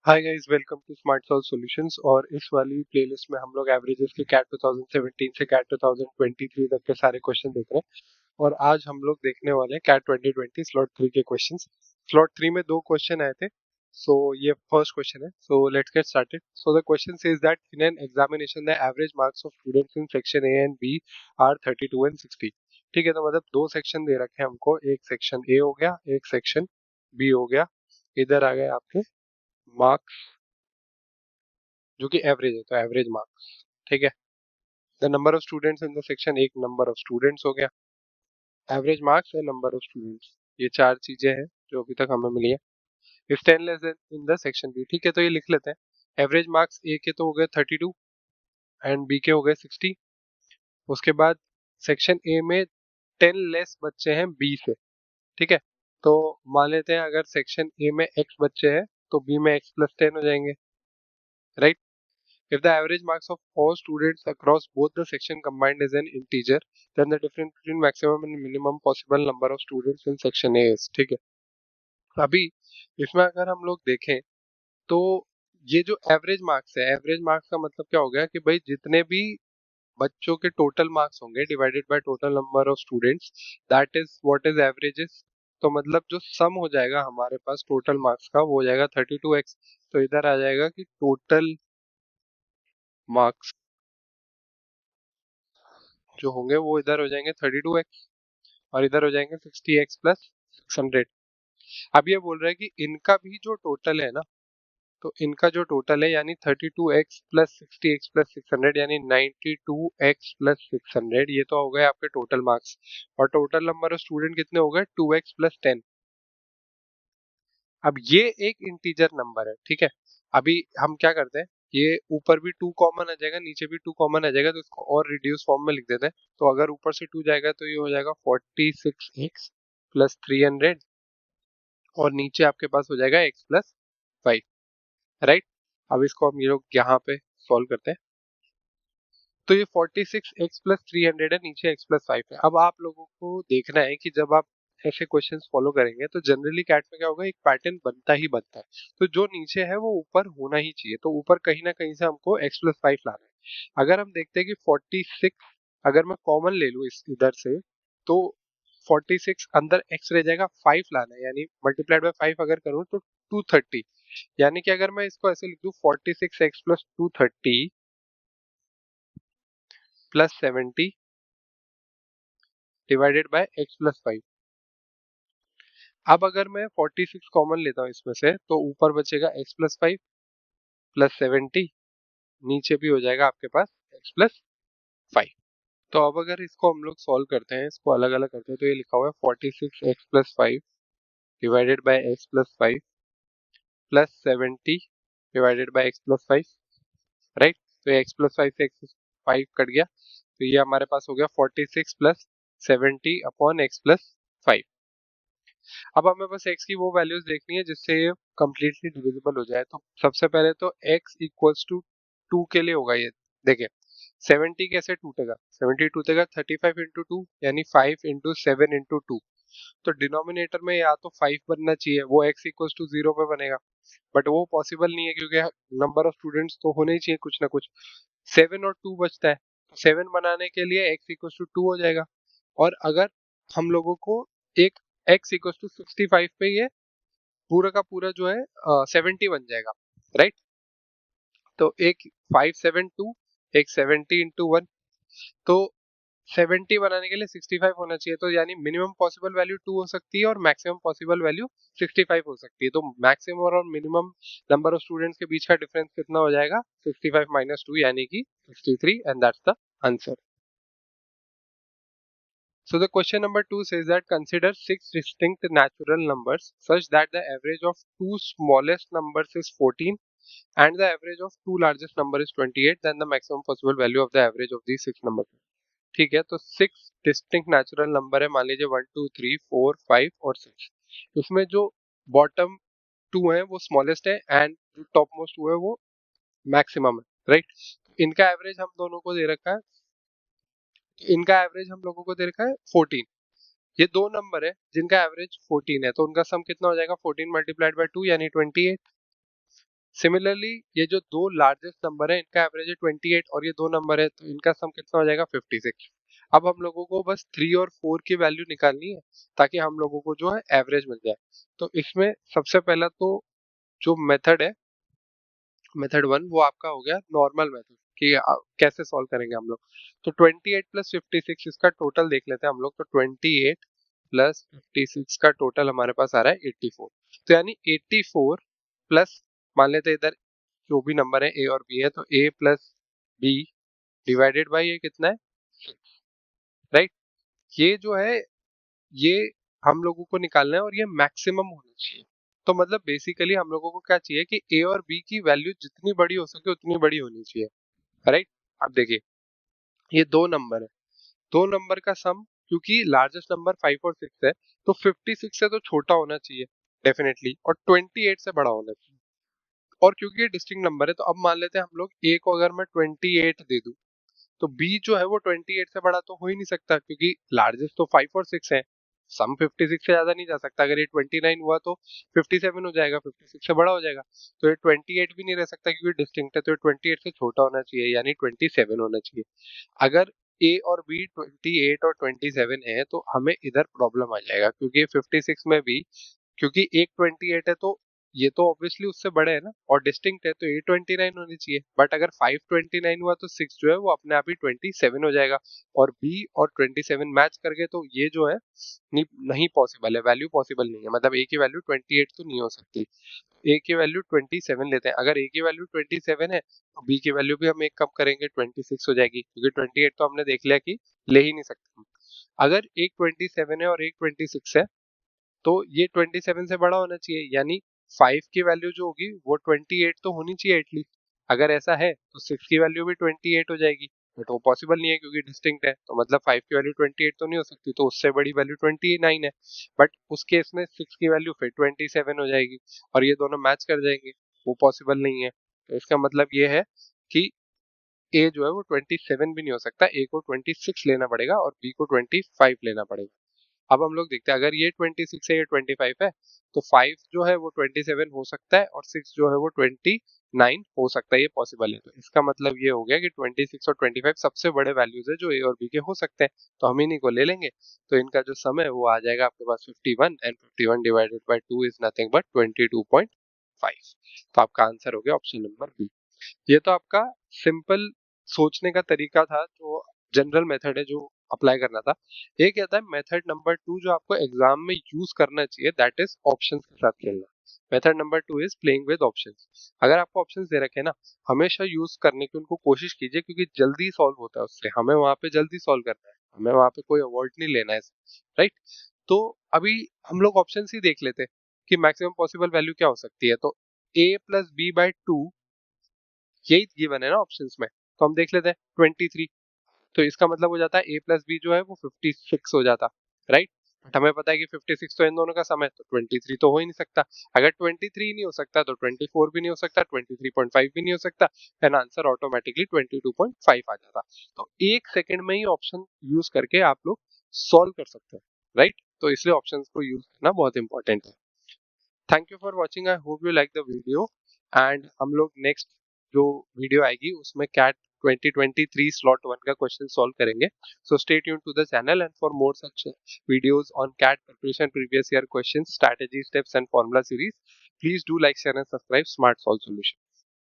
Hi guys, welcome to smart solve solutions. और इस वाली प्लेलिस्ट में हम लोग एवरेजेस के कैट 2017 से कैट 2023 तक के सारे क्वेश्चन देख रहे हैं। और आज हम लोग देखने वाले हैं कैट 2020 स्लॉट 3 के क्वेश्चंस। स्लॉट 3 में दो क्वेश्चन आए थे, सो ये फर्स्ट क्वेश्चन है। So let's get started. So the question says that in an examination the average marks of students in section A and B are 32 and 60। ठीक है, तो मतलब दो सेक्शन दे रखे हैं हमको, एक सेक्शन ए हो गया, एक सेक्शन बी हो गया। इधर आ गए आपके मार्क्स जो कि एवरेज है, तो एवरेज मार्क्स। ठीक है, the number of students in the section, एक नंबर ऑफ स्टूडेंट्स हो गया, एवरेज मार्क्स है, नंबर ऑफ स्टूडेंट्स। ये चार चीजें हैं जो अभी तक हमें मिली है। If 10 less than in the section B. ठीक है, तो ये लिख लेते हैं। एवरेज मार्क्स ए के तो हो गए 32 एंड बी के हो गए 60। उसके बाद सेक्शन ए में 10 लेस बच्चे हैं बी से। ठीक है, तो मान लेते हैं अगर सेक्शन ए में x बच्चे हैं तो बी में x प्लस 10 हो जाएंगे, right. If the average marks of all students across both the section combined is an integer, then the difference between maximum and minimum possible number of students in section A is। ठीक है, अभी इसमें अगर हम लोग देखें तो ये जो एवरेज मार्क्स है, एवरेज मार्क्स का मतलब क्या हो गया कि भाई जितने भी बच्चों के टोटल मार्क्स होंगे divided by total number of students, that is what is averages. तो मतलब जो सम हो जाएगा हमारे पास टोटल मार्क्स का वो हो जाएगा 32x। तो इधर आ जाएगा कि टोटल मार्क्स जो होंगे वो इधर हो जाएंगे 32x और इधर हो जाएंगे 60x प्लस 600। अब ये बोल रहा है कि इनका भी जो टोटल है ना, तो इनका जो टोटल है यानी 32x प्लस 60x प्लस 600 यानी 92x प्लस 600, ये तो हो गए आपके टोटल मार्क्स। और टोटल नंबर ऑफ स्टूडेंट कितने हो गए 2x प्लस 10। अब ये एक इंटीजर नंबर है, ठीक है। अभी हम क्या करते हैं, ये ऊपर भी 2 कॉमन आ जाएगा, नीचे भी 2 कॉमन आ जाएगा, तो इसको और रिड्यूस फॉर्म में लिख देते हैं। तो अगर ऊपर से 2 जाएगा तो ये हो जाएगा 46x प्लस 300 और नीचे आपके पास हो जाएगा x प्लस 5, राइट। अब इसको हम ये लोग यहाँ पे सॉल्व करते हैं। तो ये 46x प्लस 300 है, नीचे x प्लस 5 है। अब आप लोगों को देखना है कि जब आप ऐसे क्वेश्चंस फॉलो करेंगे तो जनरली कैट में क्या होगा, एक पैटर्न बनता ही बनता है। तो जो नीचे है वो ऊपर होना ही चाहिए, तो ऊपर कहीं ना कहीं से हमको x प्लस 5 लाना है। अगर हम देखते हैं कि 46 अगर मैं कॉमन ले लूँ इस इधर से, तो 46 अंदर x रह जाएगा, 5 लाना है यानी मल्टीप्लाइड बाय 5 अगर करूँ तो 230। यानी कि अगर मैं इसको ऐसे लिख दूं 46x plus 230 plus 70 divided by x plus 5। अब अगर मैं 46 कॉमन लेता हूँ इसमें से तो ऊपर बचेगा x प्लस 5 प्लस 70, नीचे भी हो जाएगा आपके पास x प्लस 5। तो अब अगर इसको हम लोग सॉल्व करते हैं, इसको अलग अलग करते हैं, तो ये लिखा हुआ है 46x plus 5 divided by x plus 5 plus 70 divided by x plus 5, right. तो x प्लस 5 से x 5 कट गया, तो ये हमारे पास हो गया 46 प्लस 70 अपॉन x प्लस 5। अब हमें बस x की वो वैल्यूज देखनी है जिससे ये कम्प्लीटली डिविजिबल हो जाए। तो सबसे पहले तो x इक्वल्स टू 2 के लिए होगा ये। देखिए 70 कैसे टूटेगा, 70 टूटेगा 35 इंटू 2 यानी 5 इंटू 7 इंटू 2। तो डिनोमिनेटर में या तो 5 बनना चाहिए, वो x इक्वल्स टू 0 पे बनेगा, बट वो पॉसिबल नहीं है क्योंकि नंबर ऑफ स्टूडेंट्स तो होने ही चाहिए कुछ ना कुछ। 7 और 2 बचता है, तो 7 बनाने के लिए x इक्वल्स टू 2 हो जाएगा। और अगर हम लोगों को एक x इक्वल्स टू 65 पे ये पूरा का पूरा जो है 70 बन जाएगा, राइट। तो एक 572, एक 70 इंटू 1, तो 70 बनाने के लिए 65 होना चाहिए। तो यानी मिनिमम पॉसिबल वैल्यू 2 हो सकती है और मैक्सिमम पॉसिबल वैल्यू 65 हो सकती है। तो मैक्सिमम और मिनिमम नंबर ऑफ स्टूडेंट्स के बीच का डिफरेंस कितना हो जाएगा, 65 माइनस 2 यानी कि 63, and that's the answer. So the question number 2 says that consider 6 distinct natural numbers such that the average of two smallest numbers is 14 and the average of two largest number is 28, then the maximum possible value of the average of these 6 numbers। ठीक है, तो 6 distinct natural number है, मान लीजिए 1 2 3 4 5 और 6। उसमें जो bottom 2 है वो स्मॉलेस्ट है एंड जो टॉप मोस्ट 2 है वो मैक्सिमम है, राइट। इनका एवरेज हम दोनों को दे रखा है, इनका एवरेज हम लोगों को दे रखा है 14। ये दो नंबर है जिनका एवरेज 14 है, तो उनका सम कितना हो जाएगा, 14 मल्टीप्लाइड बाय 2 यानी 28। सिमिलरली ये जो दो लार्जेस्ट नंबर है इनका एवरेज है 28 और ये दो नंबर है तो इनका सम कितना हो जाएगा 56। अब हम लोगों को बस 3 और 4 की वैल्यू निकालनी है ताकि हम लोगों को जो है एवरेज मिल जाए। तो इसमें सबसे पहला तो जो मेथड है, मेथड वन, वो आपका हो गया नॉर्मल मेथड कि कैसे सॉल्व करेंगे हम लोग। तो 28 प्लस 56 इसका टोटल देख लेते हैं हम लोग। तो 28 प्लस 56 का टोटल हमारे पास आ रहा है 84। तो यानी 84 प्लस, मान लेते हैं इधर जो भी नंबर है ए और बी है तो ए प्लस बी डिवाइडेड बाई ये कितना है, राइट। ये जो है ये हम लोगों को निकालना है और ये मैक्सिमम होना चाहिए। तो मतलब बेसिकली हम लोगों को क्या चाहिए कि ए और बी की वैल्यू जितनी बड़ी हो सके उतनी बड़ी होनी चाहिए, राइट। अब देखिए ये दो नंबर है, दो नंबर का सम, क्योंकि लार्जेस्ट नंबर 5 और 6 है तो 56 से तो छोटा होना चाहिए डेफिनेटली, और 28 से बड़ा होना चाहिए। और क्योंकि ये डिस्टिंक्ट नंबर है तो अब मान लेते हैं हम लोग ए को अगर मैं 28 दे दूं तो बी जो है वो 28 से बड़ा तो हो ही नहीं सकता, क्योंकि लार्जेस्ट तो 5 और 6 है। सम 56 से ज्यादा नहीं जा सकता। अगर ये 29 हुआ तो 57 हो जाएगा, 56 से बड़ा हो जाएगा। तो ये 28 भी नहीं रह सकता क्योंकि डिस्टिंक्ट है, तो ये 28 से छोटा होना चाहिए यानी 27 होना चाहिए। अगर ए और बी 28 और 27 है तो हमें इधर प्रॉब्लम आ जाएगा, क्योंकि 56 में भी, क्योंकि एक 28 है तो ये तो ऑब्वियसली उससे बड़े है ना, और डिस्टिंक्ट है तो ये 29 होनी चाहिए। बट अगर 529 हुआ तो 6 जो है वो अपने आप ही 27 हो जाएगा, और बी और 27 मैच कर गए तो ये जो है नहीं, नहीं पॉसिबल है, वैल्यू पॉसिबल नहीं है। मतलब ए की वैल्यू 28 तो नहीं हो सकती, ए की वैल्यू 27 लेते हैं। अगर ए की वैल्यू 27 है तो बी की वैल्यू भी हम एक कम करेंगे 26 हो जाएगी, क्योंकि 28 तो हमने देख लिया कि ले ही नहीं सकते। अगर एक 27 है और एक 26 है तो ये 27 से बड़ा होना चाहिए, यानी 5 की वैल्यू जो होगी वो 28 तो होनी चाहिए एटलीस्ट। अगर ऐसा है तो 6 की वैल्यू भी 28 हो जाएगी, बट वो पॉसिबल नहीं है क्योंकि डिस्टिंक्ट है। तो मतलब 5 की वैल्यू 28 तो नहीं हो सकती, तो उससे बड़ी वैल्यू 29 है। बट उस केस में 6 की वैल्यू फिर 27 हो जाएगी और ये दोनों मैच कर जाएंगे, वो पॉसिबल नहीं है। तो इसका मतलब ये है कि ए जो है वो 27 भी नहीं हो सकता, ए को 26 लेना पड़ेगा और बी को 25 लेना पड़ेगा। अब हम लोग देखते हैं अगर ये 26 है ये 25 है तो 5 जो है वो 27 हो सकता है और 6 जो है वो 29 हो सकता है, ये पॉसिबल है। तो इसका मतलब ये हो गया कि 26 और 25 सबसे बड़े वैल्यूज है जो ए और बी के हो सकते हैं, तो हम इन्हीं को ले लेंगे। तो इनका जो सम है वो आ जाएगा आपके पास 51, and 51 divided by 2 is nothing but 22.5। तो आपका आंसर हो गया ऑप्शन नंबर बी। ये तो आपका सिंपल सोचने का तरीका था, जो जनरल मेथड है जो अप्लाई करना था। एक क्या था मेथड नंबर टू जो आपको एग्जाम में यूज करना चाहिए, दैट इज ऑप्शंस के साथ खेलना। Method number two is playing with options. अगर आपको ऑप्शंस दे रखे हैं ना, हमेशा यूज करने की उनको कोशिश कीजिए, क्योंकि जल्दी सॉल्व होता है उससे। हमें वहां पे जल्दी सॉल्व करना है, हमें वहां पे कोई अवॉइड नहीं लेना है, राइट। तो अभी हम लोग ऑप्शंस ही देख लेते हैं कि मैक्सिमम पॉसिबल वैल्यू क्या हो सकती है। तो a plus B by two, यही गिवन है ना ऑप्शंस में, तो हम देख लेते हैं 23। तो इसका मतलब हो जाता है a प्लस बी जो है वो 56 हो जाता, राइट। बट हमें पता है कि 56 तो इन दोनों का सम है, तो 23 तो हो ही नहीं सकता। अगर 23 नहीं हो सकता तो 24 भी नहीं हो सकता, 23.5 भी नहीं हो सकता, एंड आंसर ऑटोमेटिकली 22.5 आ जाता। तो एक सेकंड में ही ऑप्शन यूज करके आप लोग सॉल्व कर सकते हैं, राइट। तो इसलिए ऑप्शंस को यूज करना बहुत इंपॉर्टेंट है। Thank you for watching, I hope you like the video. And हम लोग नेक्स्ट जो वीडियो आएगी उसमें कैट 2023 स्लॉट वन का क्वेश्चन सॉल्व करेंगे। So stay tune to the channel and for more such videos on CAT preparation, previous year question, strategy, steps and formula series, please do like, share and subscribe smart solve solution.